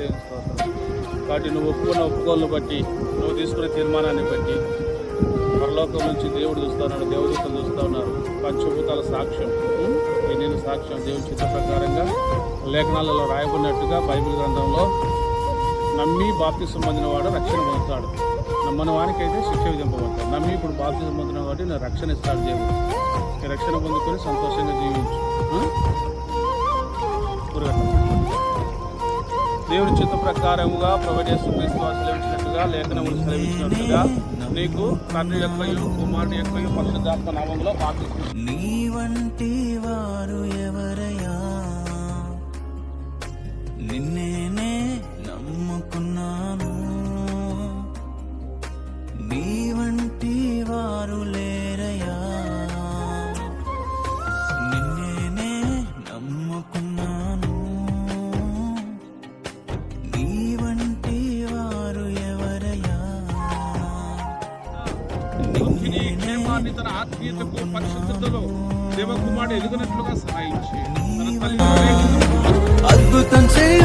దేవుని స్తోత్రం. కాబట్టి నువ్వు ఒప్పుకోలను బట్టి, నువ్వు తీసుకునే తీర్మానాన్ని బట్టి పరలోకం నుంచి దేవుడు చూస్తా ఉన్నాడు, దేవదూతలు చూస్తూ ఉన్నారు. పంచభూతాల సాక్ష్యం, నేను సాక్ష్యం దేవుని చిత్త ప్రకారంగా లేఖనాలలో రాయబడినట్టుగా బైబిల్ గ్రంథంలో నమ్మి బాప్తిసం పొందిన వాడు రక్షణ పొందుతాడు, నమ్మని వానికైతే శిక్ష విధింపబడతాడు. నమ్మి ఇప్పుడు బాప్తిసం పొందిన వాడు నేను రక్షణ ఇస్తాడు. దేవుడు ఈ రక్షణ పొందుకొని సంతోషంగా జీవించు. దేవుని చిత్త ప్రకారముగా ప్రభుయేసు క్రీస్తు సెలవించినట్టుగా లేఖనములు సెలవించినట్టుగా నీకు తండ్రి యొక్కయు కుమారుని యొక్కయు పరిశుద్ధాత్మ నామములో బాప్తిసం. నీ వంటి వారు ఎవరయ్యా, నిన్నే నమ్ముకున్నాను. నీ వంటి వారు లేరయ్యా, నిన్నే నమ్ముకున్నాను. నీ వంటి వారు ఎవరయ్యా, తన ఆత్మీయతకు పరిశుద్ధతలో దేవకుమారుడు ఎదుగునట్లుగా సహాయించి అద్భుతం చేయి.